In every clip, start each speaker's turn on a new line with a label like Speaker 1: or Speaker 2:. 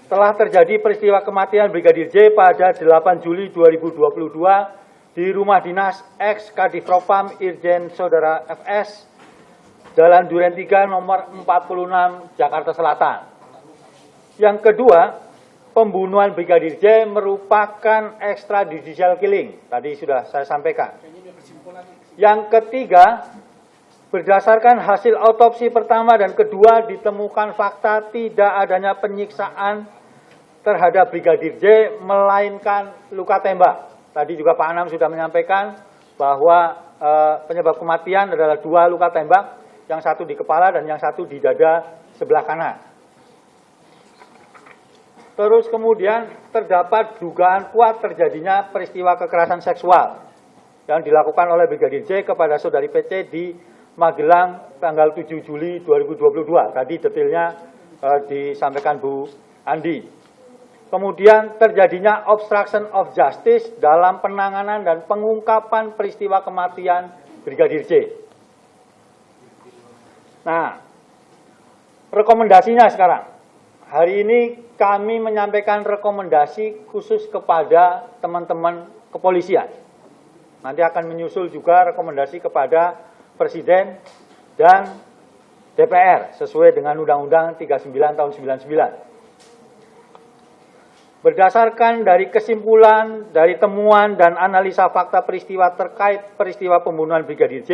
Speaker 1: telah terjadi peristiwa kematian Brigadir J pada 8 Juli 2022 di rumah dinas ex Kadifropam Irjen Saudara FS, Jalan Duren 3 nomor 46 Jakarta Selatan. Yang kedua, pembunuhan Brigadir J merupakan extrajudicial killing. Tadi sudah saya sampaikan. Yang ketiga, berdasarkan hasil autopsi pertama dan kedua ditemukan fakta tidak adanya penyiksaan terhadap Brigadir J, melainkan luka tembak. Tadi juga Pak Anam sudah menyampaikan bahwa penyebab kematian adalah 2 luka tembak, yang satu di kepala dan yang satu di dada sebelah kanan. Terus kemudian terdapat dugaan kuat terjadinya peristiwa kekerasan seksual yang dilakukan oleh Brigadir J kepada Saudari PC di Magelang tanggal 7 Juli 2022. Tadi detailnya disampaikan Bu Andi. Kemudian terjadinya obstruction of justice dalam penanganan dan pengungkapan peristiwa kematian Brigadir J. Nah, rekomendasinya sekarang. Hari ini kami menyampaikan rekomendasi khusus kepada teman-teman kepolisian. Nanti akan menyusul juga rekomendasi kepada Presiden dan DPR sesuai dengan Undang-Undang 39 tahun 99. Berdasarkan dari kesimpulan, dari temuan dan analisa fakta peristiwa terkait peristiwa pembunuhan Brigadir J,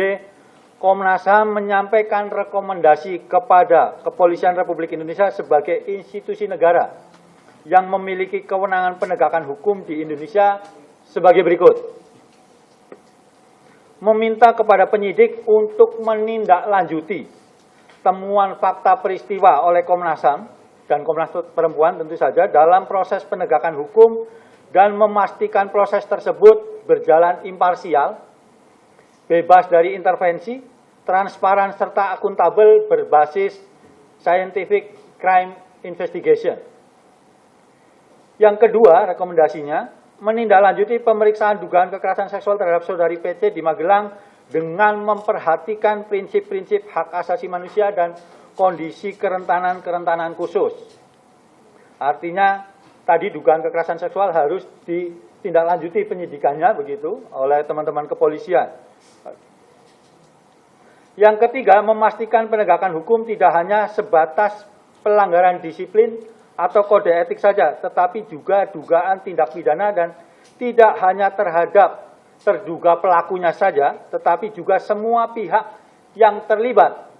Speaker 1: Komnas HAM menyampaikan rekomendasi kepada Kepolisian Republik Indonesia sebagai institusi negara yang memiliki kewenangan penegakan hukum di Indonesia sebagai berikut. Meminta kepada penyidik untuk menindaklanjuti temuan fakta peristiwa oleh Komnas HAM dan Komnas Perempuan tentu saja dalam proses penegakan hukum dan memastikan proses tersebut berjalan imparsial, bebas dari intervensi, transparan serta akuntabel berbasis scientific crime investigation. Yang kedua, rekomendasinya menindaklanjuti pemeriksaan dugaan kekerasan seksual terhadap Saudari PC di Magelang dengan memperhatikan prinsip-prinsip hak asasi manusia dan kondisi kerentanan khusus. Artinya tadi dugaan kekerasan seksual harus ditindaklanjuti penyidikannya begitu oleh teman-teman kepolisian. Yang ketiga, memastikan penegakan hukum tidak hanya sebatas pelanggaran disiplin atau kode etik saja, tetapi juga dugaan tindak pidana dan tidak hanya terhadap terduga pelakunya saja, tetapi juga semua pihak yang terlibat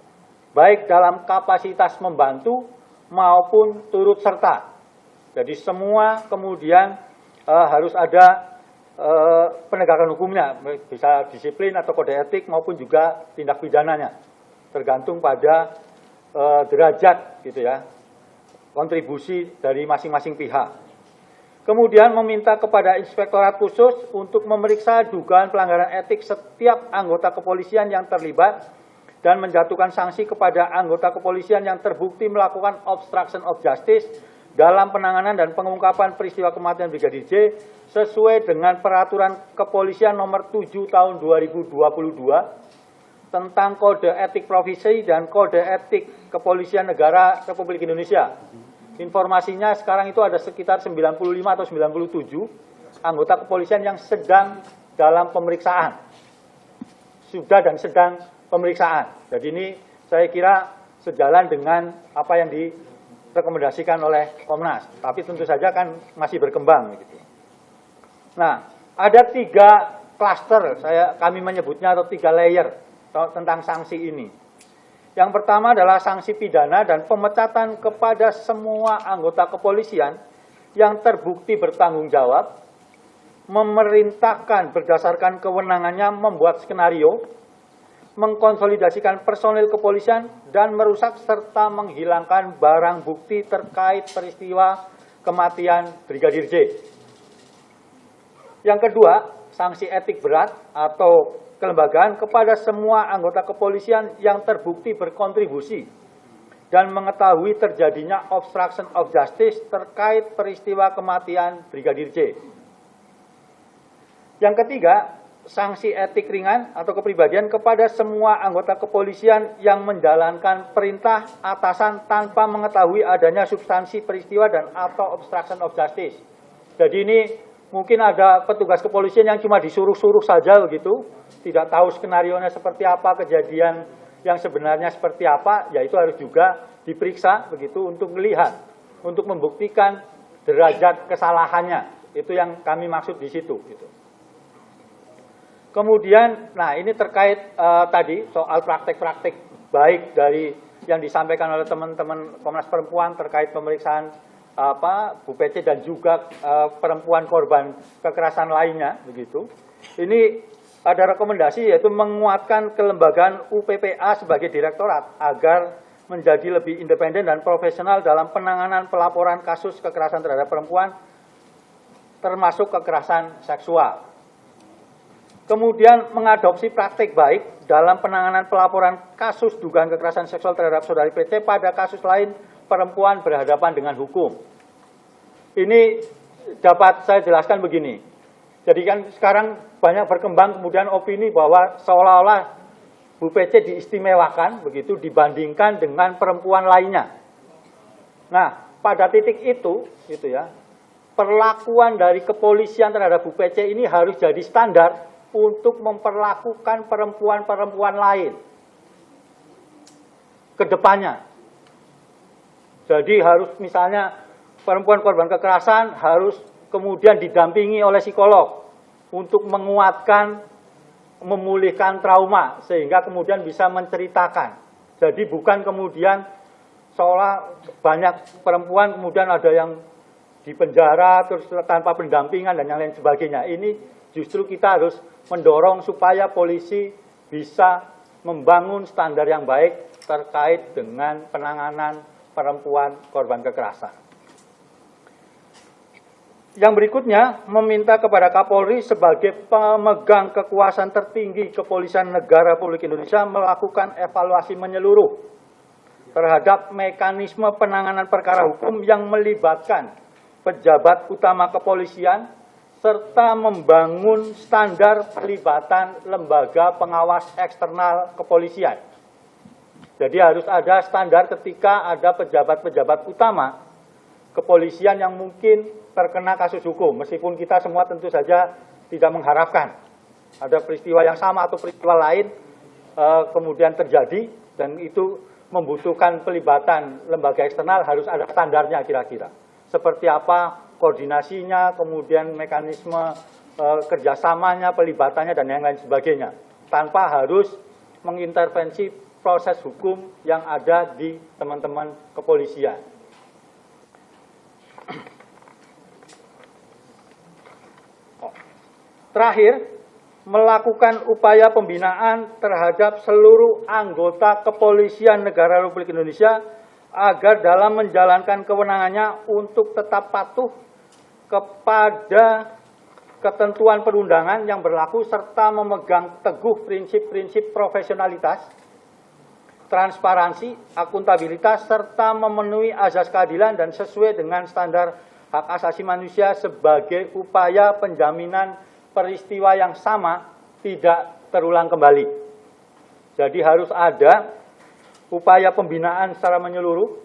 Speaker 1: baik dalam kapasitas membantu maupun turut serta. Jadi semua kemudian harus ada penegakan hukumnya, bisa disiplin atau kode etik maupun juga tindak pidananya, tergantung pada derajat gitu ya, kontribusi dari masing-masing pihak. Kemudian meminta kepada Inspektorat Khusus untuk memeriksa dugaan pelanggaran etik setiap anggota kepolisian yang terlibat dan menjatuhkan sanksi kepada anggota kepolisian yang terbukti melakukan obstruction of justice dalam penanganan dan pengungkapan peristiwa kematian Brigadir J sesuai dengan Peraturan Kepolisian Nomor 7 Tahun 2022 tentang Kode Etik Profesi dan Kode Etik Kepolisian Negara Republik Indonesia. Informasinya sekarang itu ada sekitar 95 atau 97 anggota kepolisian yang sedang dalam pemeriksaan. Sudah dan sedang pemeriksaan. Jadi ini saya kira sejalan dengan apa yang direkomendasikan oleh Komnas. Tapi tentu saja kan masih berkembang. Gitu. Nah, ada 3 klaster, kami menyebutnya atau 3 layer tentang sanksi ini. Yang pertama adalah sanksi pidana dan pemecatan kepada semua anggota kepolisian yang terbukti bertanggung jawab, memerintahkan berdasarkan kewenangannya membuat skenario, mengkonsolidasikan personil kepolisian, dan merusak serta menghilangkan barang bukti terkait peristiwa kematian Brigadir J. Yang kedua, sanksi etik berat atau kelembagaan kepada semua anggota kepolisian yang terbukti berkontribusi dan mengetahui terjadinya obstruction of justice terkait peristiwa kematian Brigadir J. Yang ketiga, sanksi etik ringan atau kepribadian kepada semua anggota kepolisian yang menjalankan perintah atasan tanpa mengetahui adanya substansi peristiwa dan atau obstruction of justice. Jadi ini mungkin ada petugas kepolisian yang cuma disuruh-suruh saja begitu, tidak tahu skenarionya seperti apa, kejadian yang sebenarnya seperti apa, ya itu harus juga diperiksa begitu untuk melihat, untuk membuktikan derajat kesalahannya. Itu yang kami maksud di situ gitu. Kemudian, nah ini terkait tadi soal praktek-praktek baik dari yang disampaikan oleh teman-teman Komnas Perempuan terkait pemeriksaan Bu PC dan juga perempuan korban kekerasan lainnya, begitu. Ini ada rekomendasi yaitu menguatkan kelembagaan UPPA sebagai direktorat agar menjadi lebih independen dan profesional dalam penanganan pelaporan kasus kekerasan terhadap perempuan, termasuk kekerasan seksual. Kemudian mengadopsi praktik baik dalam penanganan pelaporan kasus dugaan kekerasan seksual terhadap saudari PC pada kasus lain perempuan berhadapan dengan hukum. Ini dapat saya jelaskan begini. Jadi kan sekarang banyak berkembang kemudian opini bahwa seolah-olah Bu PC diistimewakan begitu dibandingkan dengan perempuan lainnya. Nah, pada titik itu gitu ya, perlakuan dari kepolisian terhadap Bu PC ini harus jadi standar untuk memperlakukan perempuan-perempuan lain ke depannya. Jadi harus misalnya perempuan korban kekerasan harus kemudian didampingi oleh psikolog untuk menguatkan, memulihkan trauma sehingga kemudian bisa menceritakan. Jadi bukan kemudian seolah banyak perempuan kemudian ada yang di penjara terus tanpa pendampingan dan yang lain sebagainya. Ini justru kita harus mendorong supaya polisi bisa membangun standar yang baik terkait dengan penanganan perempuan korban kekerasan. Yang berikutnya, meminta kepada Kapolri sebagai pemegang kekuasaan tertinggi Kepolisian Negara Republik Indonesia melakukan evaluasi menyeluruh terhadap mekanisme penanganan perkara hukum yang melibatkan pejabat utama kepolisian serta membangun standar pelibatan lembaga pengawas eksternal kepolisian. Jadi harus ada standar ketika ada pejabat-pejabat utama kepolisian yang mungkin terkena kasus hukum, meskipun kita semua tentu saja tidak mengharapkan ada peristiwa yang sama atau peristiwa lain kemudian terjadi, dan itu membutuhkan pelibatan lembaga eksternal, harus ada standarnya kira-kira. Seperti apa koordinasinya, kemudian mekanisme kerjasamanya, pelibatannya, dan yang lain sebagainya, tanpa harus mengintervensi proses hukum yang ada di teman-teman kepolisian. Terakhir, melakukan upaya pembinaan terhadap seluruh anggota kepolisian negara Republik Indonesia agar dalam menjalankan kewenangannya untuk tetap patuh kepada ketentuan perundangan yang berlaku serta memegang teguh prinsip-prinsip profesionalitas, transparansi, akuntabilitas, serta memenuhi azas keadilan dan sesuai dengan standar hak asasi manusia sebagai upaya penjaminan peristiwa yang sama tidak terulang kembali. Jadi harus ada upaya pembinaan secara menyeluruh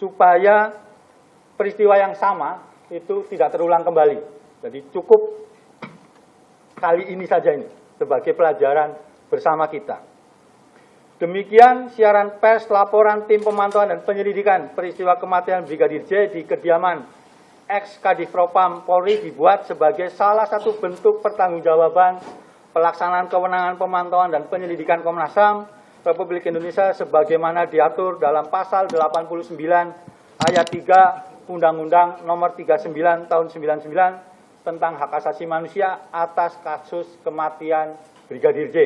Speaker 1: supaya peristiwa yang sama itu tidak terulang kembali. Jadi cukup kali ini saja ini sebagai pelajaran bersama kita. Demikian siaran pers laporan tim pemantauan dan penyelidikan peristiwa kematian Brigadir J di kediaman ex-Kadif Propam Polri dibuat sebagai salah satu bentuk pertanggungjawaban pelaksanaan kewenangan pemantauan dan penyelidikan Komnas HAM Republik Indonesia sebagaimana diatur dalam pasal 89 ayat 3 Undang-Undang Nomor 39 Tahun 99 tentang hak asasi manusia atas kasus kematian Brigadir J.